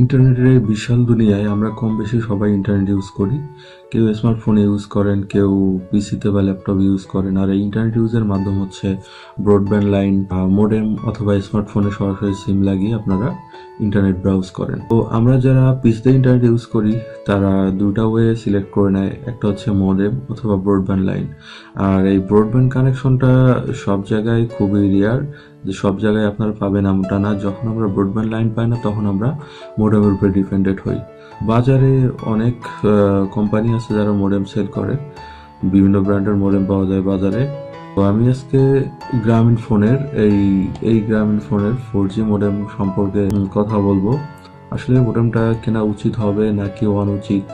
ইন্টারনেটের এই বিশাল দুনিয়ায় আমরা কম বেশি সবাই ইন্টারনেট ইউজ করি। কেউ স্মার্টফোন ইউজ করেন, কেউ পিসিতে বা ল্যাপটপ ইউজ করেন। আর এই ইন্টারনেট ইউজের মাধ্যম হচ্ছে ব্রডব্যান্ড লাইন, মোডেম অথবা স্মার্টফোনে সরাসরি সিম লাগিয়ে আপনারা ইন্টারনেট ব্রাউজ করেন। তো আমরা যারা পিসিতে ইন্টারনেট ইউজ করি তারা দুটা ওয়ে সিলেক্ট করে নেয়, একটা হচ্ছে মডেম অথবা ব্রডব্যান্ড লাইন। আর এই ব্রডব্যান্ড কানেকশনটা সব জায়গায় খুবই রেয়ার, যে সব জায়গায় আপনারা পাবেন এমনটা না। যখন আমরা ব্রডব্যান্ড লাইন পাই না তখন আমরা মোডেমের উপরে ডিপেন্ডেন্ট হই। বাজারে অনেক কোম্পানি আছে যারা মোডেম সেল করে, বিভিন্ন ব্র্যান্ডের মোডেম পাওয়া যায় বাজারে। তো আমি আজকে গ্রামীণ ফোনের এই গ্রামীণ ফোনের 4G মোডেম সম্পর্কে কথা বলবো। আসলে মোডেমটা কেনা উচিত হবে নাকি অনুচিত,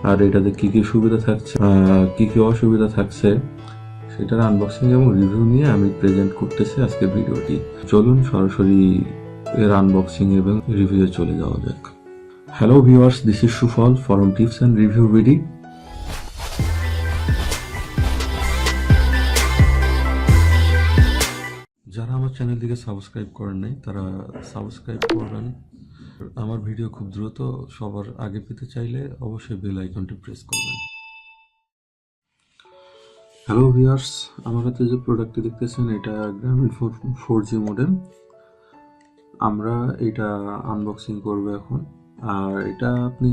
আর এটাতে কি কি সুবিধা থাকছে, কি কি অসুবিধা থাকছে, সেটার আনবক্সিং এবং রিভিউ নিয়ে আমি প্রেজেন্ট করতেছি আজকে ভিডিওটি। চলুন সরাসরি এর আনবক্সিং এবং রিভিউয়ে চলে যাওয়া যাক। হ্যালো ভিউয়ার্স, দিস ইজ সুফল ফরম টিপস অ্যান্ড রিভিউ ভিডি। যারা আমার চ্যানেলটিকে সাবস্ক্রাইব করেন নাই তারা সাবস্ক্রাইব করবেন। আমার ভিডিও খুব দ্রুত সবার আগে পেতে চাইলে অবশ্যই বেল আইকনটি প্রেস করবেন। হ্যালো ভিউয়ার্স, আমার কাছে যে প্রোডাক্টটি দেখতেছেন এটা গ্রামীণফোন 4G মোডেম। আমরা এটা আনবক্সিং করব এখন। আর এটা আপনি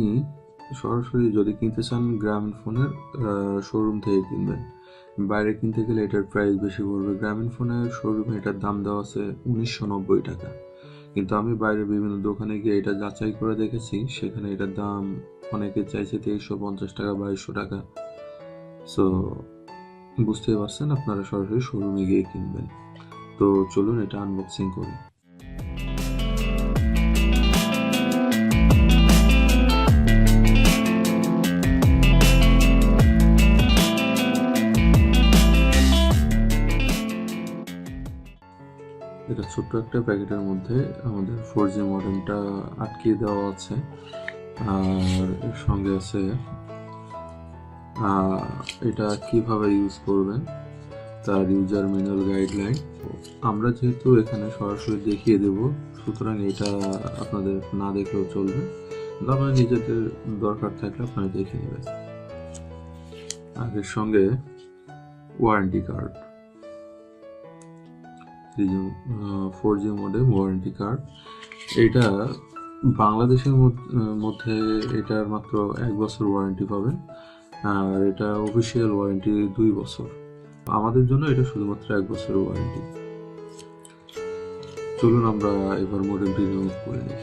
সরাসরি যদি কিনতে চান গ্রামীণফোনের শোরুম থেকে কিনবেন। বাইরে কিনতে গেলে এটার প্রাইস বেশি পড়বে। গ্রামীণফোনের শোরুমে এটার দাম দেওয়া আছে 1990 টাকা, কিন্তু আমি বাইরে বিভিন্ন দোকানে গিয়ে এটা যাচাই করে দেখেছি, সেখানে এটার দাম অনেকে চাইছে 2350 টাকা, 2200 টাকা। সো বুঝতেই পারছেন, আপনারা সরাসরি শোরুমে গিয়ে কিনবেন। তো চলুন এটা আনবক্সিং করি। এটা ছোট্ট একটা প্যাকেটের মধ্যে আমাদের 4G মডেমটা আটকিয়ে দেওয়া আছে, আর এর সঙ্গে আছে এটা কিভাবে ইউজ করবেন তার ইউজার ম্যানুয়াল গাইডলাইন। আমরা যেহেতু এখানে সরাসরি দেখিয়ে দেব, সুতরাং এটা আপনাদের না দেখলেও চলবে, আপনার নিজেদের দরকার থাকলে আপনারা দেখে নেবেন। আর এর সঙ্গে warranty card, 4G modem warranty card. এটা বাংলাদেশের মধ্যে এটার মাত্র 1 বছর ওয়ারেন্টি পাবেন, আর এটা অফিসিয়াল ওয়ারেন্টি 2 বছর। আমাদের জন্য এটা শুধুমাত্র 1 বছরের ওয়ারেন্টি। চলুন আমরা এবার মোডেমটি রিমুভ করে নিই।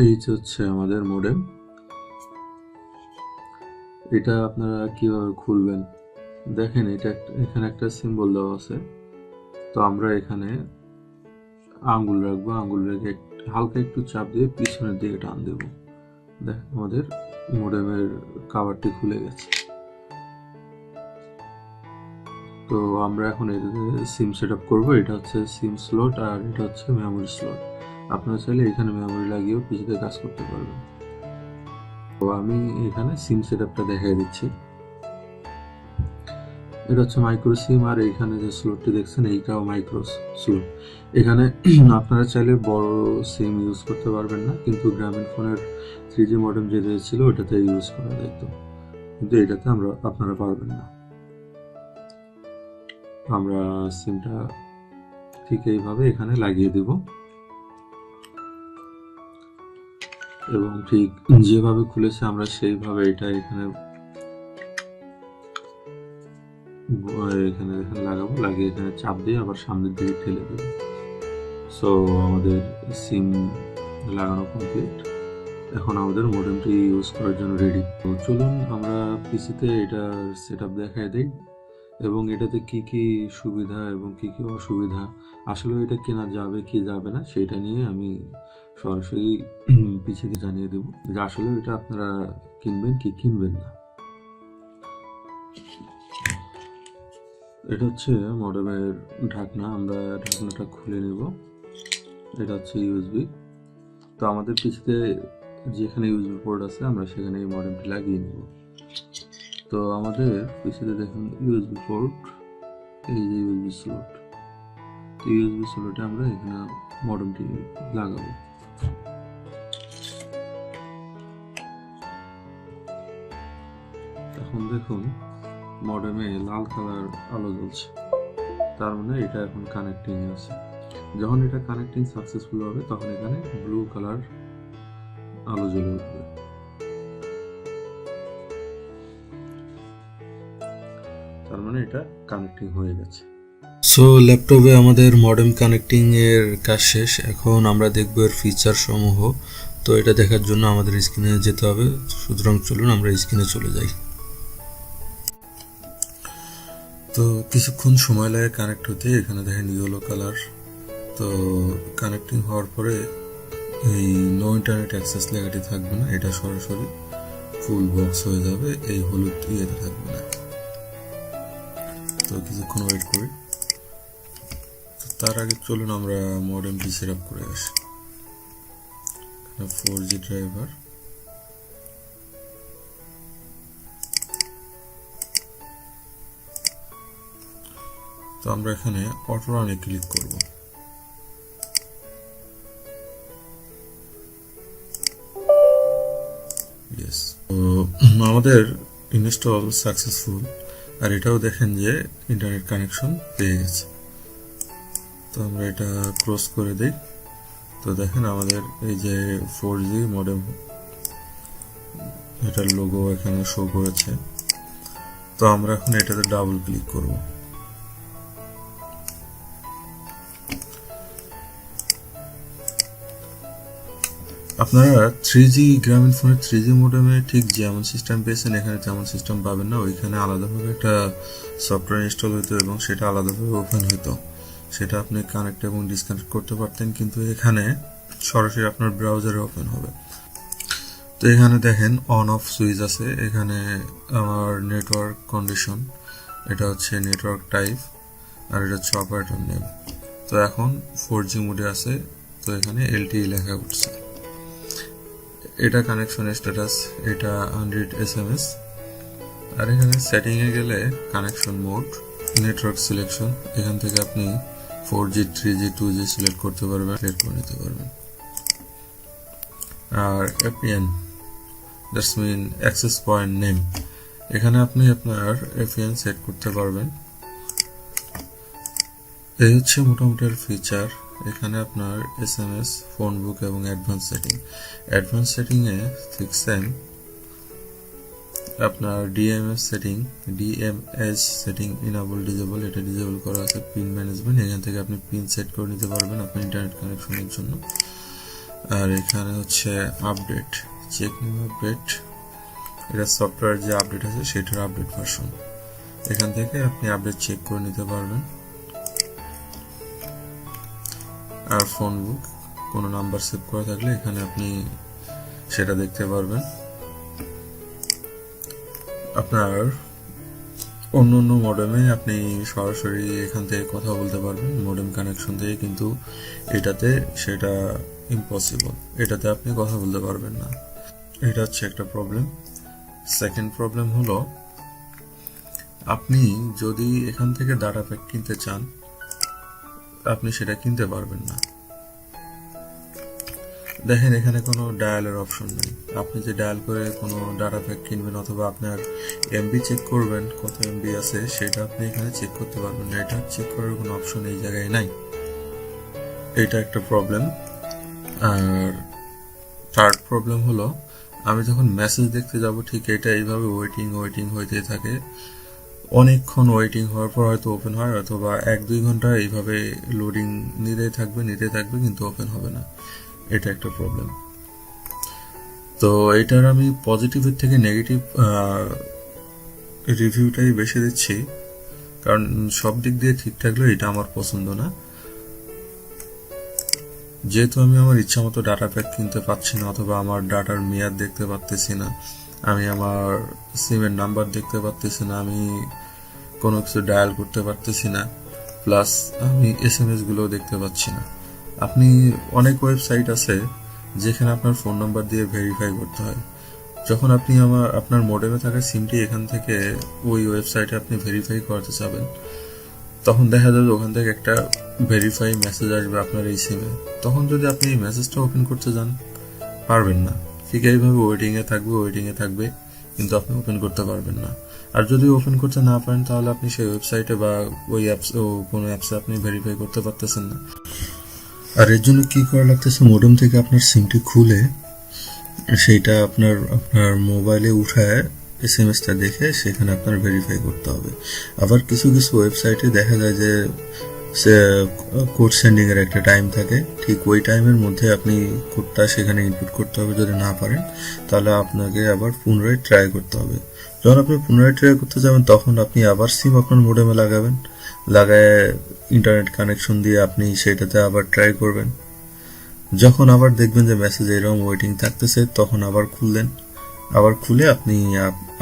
এই হচ্ছে আমাদের মোডেম। এটা আপনারা কিভাবে খুলবেন দেখেন, এখানে একটা সিম্বল দেওয়া আছে। তো আমরা এখানে আঙ্গুল রাখবো, আঙ্গুল রেখে হালকা একটু চাপ দিয়ে পিছনের দিকে টান দেব। দেখ, আমাদের মোডেমের কভারটি খুলে গেছে। তো আমরা এখন সিম সেট আপ করবো। এটা হচ্ছে সিম স্লট আর এটা হচ্ছে মেমোরি স্লট। আপনারা চাইলে এখানে মেমোরি লাগিয়েও পিছিয়ে কাজ করতে পারবেন। তো আমি এখানে সিম সেট আপটা দেখাই দিচ্ছি। এটা হচ্ছে মাইক্রো সিম, আর এখানে যে স্লটটি দেখছেন এইটাও মাইক্রো স্লট। এখানে আপনারা চাইলে বড় সিম ইউজ করতে পারবেন না, কিন্তু গ্রামীণফোনের 3G মডেম যেটা ছিল ওটাতে ইউজ করা যেত, কিন্তু এটাতে আপনারা পারবেন না। আমরা সিমটা ঠিক এইভাবে এখানে লাগিয়ে দেব, এবং ঠিক যেভাবে খুলেছে আমরা সেইভাবে এটা এখানে লাগাবো, লাগিয়ে এখানে চাপ দিয়ে আবার সামনের দিকে ঠেলে দেবো। সো আমাদের সিম লাগানো কমপ্লিট। এখন আমাদের মোডেমটি ইউজ করার জন্য রেডি। তো চলুন আমরা পিসিতে এটার সেট আপ দেখায় দিই, এবং এটাতে কি কি সুবিধা এবং কি কি অসুবিধা, আসলে এটা কেনা যাবে কি যাবে না সেটা নিয়ে আমি সরাসরি পিসিতে জানিয়ে দেবো, যে আসলে এটা আপনারা কিনবেন কি কিনবেন না। এটা হচ্ছে মডেমের ঢাকনা, আমরা ঢাকনাটা খুলে নিব। এটা হচ্ছে ইউএসবি। তো আমাদের পিসিতে যেখানে ইউএসবি পোর্ট আছে আমরা সেখানে এই মডেমটি লাগিয়ে নিব। তো আমাদের পিসিতে দেখুন ইউএসবি পোর্ট, এই যে ইউএসবি স্লট, তো ইউএসবি স্লটে আমরা এখানে মডেমটি লাগাবো। এখন দেখুন মডেমে লাল কালার আলো জ্বলছে, তার মানে এটা এখন কানেক্টিং আছে। যখন এটা কানেক্টিং সাকসেসফুল হবে তখন এখানে ব্লু কালার আলো জ্বলে উঠবে। তার মানে এটা কানেক্টিং হয়ে গেছে। সো ল্যাপটপে আমাদের মডেম কানেক্টিং এর কাজ শেষ। এখন আমরা দেখব এর ফিচার সমূহ। তো এটা দেখার জন্য আমাদের স্ক্রিনে যেতে হবে, সুতরাং চলুন আমরা স্ক্রিনে চলে যাই। তো কিছুক্ষণ সময় লাগে কানেক্ট হতে। এখানে দেখেন ইয়েলো কালার। তো কানেক্টিং হওয়ার পরে এই নো ইন্টারনেট অ্যাক্সেস লেখাটি থাকবে না, এটা সরাসরি ফুল বক্স হয়ে যাবে, এই হলুদ ইয়েতে থাকবে না। তো কিছুক্ষণ ওয়েট করি। তার আগে চলুন আমরা মডেমটি সেট আপ করে আসি। 4G ড্রাইভার, তো আমরা এখানে অটো রানে ক্লিক করব। ইয়েস, তো আমাদের ইনস্টল সাকসেসফুল, আর এটাও দেখেন যে ইন্টারনেট কানেকশন পেয়ে গেছে। তো আমরা এটা ক্লোজ করে দিই। তো দেখেন আমাদের এই যে 4G মডেম, এটার লোগো এখানে শো করেছে। তো আমরা এখন এটাতে ডাবল ক্লিক করব। আপনারা 3G গ্রামীণ ফোনের 3G মডেমে ঠিক যেমন সিস্টেম পেয়েছেন এখানে তেমন সিস্টেম পাবেন না। ওইখানে আলাদাভাবে একটা সফটওয়্যার ইনস্টল হতো এবং সেটা আলাদাভাবে ওপেন হতো, সেটা আপনি কানেক্ট এবং ডিসকানেক্ট করতে পারতেন, কিন্তু এখানে সরাসরি আপনার ব্রাউজারে ওপেন হবে। তো এখানে দেখেন অন অফ সুইচ আছে। এখানে আমার নেটওয়ার্ক কন্ডিশন, এটা হচ্ছে নেটওয়ার্ক টাইপ, আর এটা হচ্ছে অপারেটর নেম। তো এখন 4G মোডে আছে, তো এখানে LTE লেখা উঠছে। এটা কানেকশন স্ট্যাটাস, এটা আনরিড SMS। আর এখানে সেটিং এ গেলে কানেকশন মোড, নেটওয়ার্ক সিলেকশন, এখান থেকে আপনি 4G 3G 2G সিলেক্ট করতে পারবেন, সেট করে নিতে পারবেন। আর APN, that's mean access point name, এখানে আপনি আপনার APN সেট করতে পারবেন। এই হচ্ছে মোটামুটি ফিচার। এখানে আপনার SMS, ফোন বুক এবং অ্যাডভান্স সেটিং। অ্যাডভান্স সেটিং এ ঠিক সেম আপনার DMS সেটিং ইনেবল ডিজেবল, এটা ডিজেবল করা আছে। পিন ম্যানেজমেন্ট, এখান থেকে আপনি পিন সেট করে নিতে পারবেন আপনার ইন্টারনেট কানেকশনের জন্য। আর এখানে হচ্ছে আপডেট, চেক নিউ আপডেট, এটা সফটওয়্যার যে আপডেট আছে সেটার আপডেট ভার্সন, এখান থেকে আপনি আপডেট চেক করে নিতে পারবেন। আর ফোন বুক, কোনো নাম্বার সেভ করা থাকলে এখানে আপনি সেটা দেখতে পারবেন। আপনার অন্য অন্য মডেমে আপনি সরাসরি এখান থেকে কথা বলতে পারবেন মডেম কানেকশন থেকে, কিন্তু এটাতে সেটা ইম্পসিবল, এটাতে আপনি কথা বলতে পারবেন না। এটা হচ্ছে একটা প্রবলেম। সেকেন্ড প্রবলেম হলো, আপনি যদি এখান থেকে ডাটা প্যাক কিনতে চান আপনি সেটা কিনতে পারবেন না। দেখেন এখানে কোনো ডায়ালের অপশন নেই। আপনি যে ডায়াল করে কোনো ডাটা প্যাক কিনবেন অথবা আপনার এমবি চেক করবেন কত এমবি আছে সেটা আপনি এখানে চেক করতে পারবেন না, এটা চেক করার কোনো অপশন এই জায়গায় নাই। এটা একটা প্রবলেম। আর থার্ড প্রবলেম হলো, আমি যখন মেসেজ দেখতে যাব ঠিক এটা এইভাবে ওয়েটিং হইতে থাকে, অনেকক্ষণ ওয়েটিং হওয়ার পর হয়তো ওপেন হয়, অথবা 1-2 ঘন্টা এইভাবে লোডিং নিতে থাকবে কিন্তু ওপেন হবে না। এটা একটা প্রবলেম। তো এটার আমি পজিটিভের থেকে নেগেটিভ রিভিউটাই বেশি দিচ্ছি, কারণ সব দিক দিয়ে ঠিক থাকলেও এটা আমার পছন্দ না। যেহেতু আমি আমার ইচ্ছা মতো ডাটা প্যাক কিনতে পাচ্ছি না, অথবা আমার ডাটার মেয়াদ দেখতে পাচ্তেছি না, আমি আমার সিমের নাম্বার দেখতে পাচ্তেছি না, আমি কোনো কিছু ডায়াল করতে পারতেছি না, প্লাস আমি এসএমএস গুলোও দেখতে পাচ্ছি না। আপনি অনেক ওয়েবসাইট আছে যেখানে আপনার ফোন নাম্বার দিয়ে ভেরিফাই করতে হয়। যখন আপনি আপনার মোডেমে থাকা সিমটি এখান থেকে ওই ওয়েবসাইটে আপনি ভেরিফাই করাতে চাবেন, তখন দেখা যাবে ওখান থেকে একটা ভেরিফাই মেসেজ আসবে আপনার এই সিমে। তখন যদি আপনি এই মেসেজটা ওপেন করতে যান, পারবেন না। ঠিক এইভাবে ওয়েটিংয়ে থাকবে, কিন্তু আপনি ওপেন করতে পারবেন না। আর যদি ওপেন করতে না পারেন, তাহলে আপনি সেই ওয়েবসাইটে বা ওই অ্যাপস কোনো অ্যাপসে আপনি ভেরিফাই করতে পারতেছেন না। আর এর জন্য কি করা লাগতেছে, মোডেম থেকে আপনার সিমটি খুলে সেইটা আপনার মোবাইলে উঠায় এসএমএসটা দেখে সেখানে আপনার ভেরিফাই করতে হবে। আবার কিছু কিছু ওয়েবসাইটে দেখা যায় যে কোড সেন্ডিং এর একটা টাইম থাকে, ঠিক ওই টাইমের মধ্যে আপনি কোডটা সেখানে ইনপুট করতে হবে। যদি না পারেন, তাহলে আপনাকে আবার পুনরায় ট্রাই করতে হবে। যখন আপনি পুনরায় ট্রাই করতে যাবেন, তখন আপনি আবার সিম আপনার মোডেমে লাগাবেন, লাগায় ইন্টারনেট কানেকশন দিয়ে আপনি সেটাতে আবার ট্রাই করবেন। যখন আবার দেখবেন যে মেসেজ এরকম ওয়েটিং থাকতেছে, তখন আবার খুলে আপনি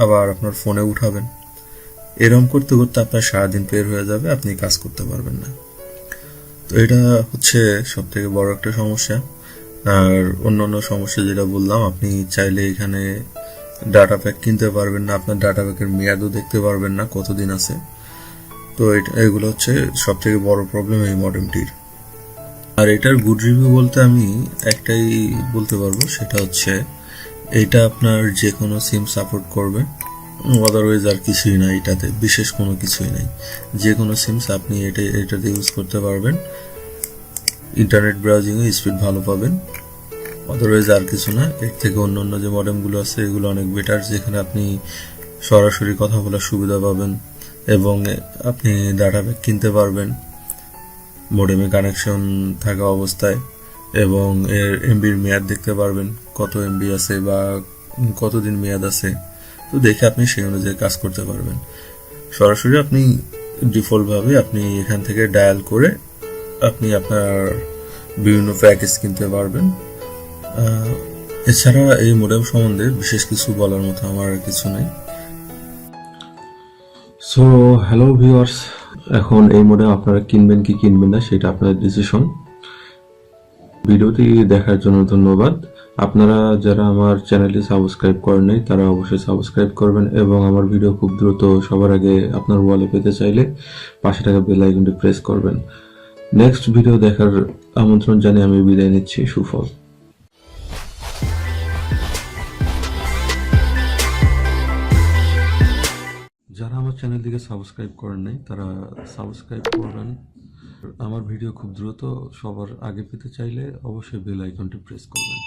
আবার আপনার ফোনে উঠাবেন। এরকম করতে করতে আপনার সারাদিন বের হয়ে যাবে, আপনি কাজ করতে পারবেন না। তো এটা হচ্ছে সব থেকে বড় একটা সমস্যা। আর অন্যান্য সমস্যা যেটা বললাম, আপনি চাইলে এখানে ডাটা প্যাক কিনতে পারবেন না, আপনার ডাটা প্যাকের মেয়াদও দেখতে পারবেন না কতদিন আছে। তো এগুলো হচ্ছে সব থেকে বড় প্রবলেম এই মডেমটির। আর এটার গুড রিভিউ বলতে আমি একটাই বলতে পারবো, সেটা হচ্ছে এটা আপনার যে কোনো সিম সাপোর্ট করবে, আদারওয়াইজ আর কিছুই নাই, এটাতে বিশেষ কোনো কিছুই নাই। যে কোনো সিমস আপনি এটাতে ইউজ করতে পারবেন, ইন্টারনেট ব্রাউজিংয়ে স্পিড ভালো পাবেন, আদারওয়াইজ আর কিছু না। এর থেকে অন্য যে মডেমগুলো আছে এগুলো অনেক বেটার, যেখানে আপনি সরাসরি কথা বলার সুবিধা পাবেন এবং আপনি ডাটা প্যাক কিনতে পারবেন মোডেমে কানেকশন থাকা অবস্থায়, এবং এর এমবির মেয়াদ দেখতে পারবেন, কত এমবি আছে বা কতদিন মেয়াদ আছে। তো দেখে আপনি সেই অনুযায়ী কাজ করতে পারবেন। সরাসরি আপনি ডিফল্ট ভাবে আপনি এখান থেকে ডায়াল করে আপনি আপনার বিভিন্ন প্যাকেজ কিনতে পারবেন। এছাড়া এই মোডেম সম্বন্ধে বিশেষ কিছু বলার মতো আমার কিছু নেই। সো হ্যালো ভিউয়ার্স, এখন এই মোডেম আপনারা কিনবেন কি কিনবেন না সেটা আপনাদের ডিসিশন। ভিডিওটি দেখার জন্য ধন্যবাদ। আপনারা যারা আমার চ্যানেলটি সাবস্ক্রাইব করেন নাই, তারা অবশ্যই সাবস্ক্রাইব করবেন, এবং আমার ভিডিও খুব দ্রুত সবার আগে আপনার ওয়ালে পেতে চাইলে পাশে থাকা বেল আইকনটি প্রেস করবেন। নেক্সট ভিডিও দেখার আমন্ত্রণ জানিয়ে আমি বিদায় নিচ্ছি। সুফল। যারা আমার চ্যানেলটিকে সাবস্ক্রাইব করেন নাই, তারা সাবস্ক্রাইব করবেন। আমার ভিডিও খুব দ্রুত সবার আগে পেতে চাইলে অবশ্যই বেল আইকনটি প্রেস করবেন।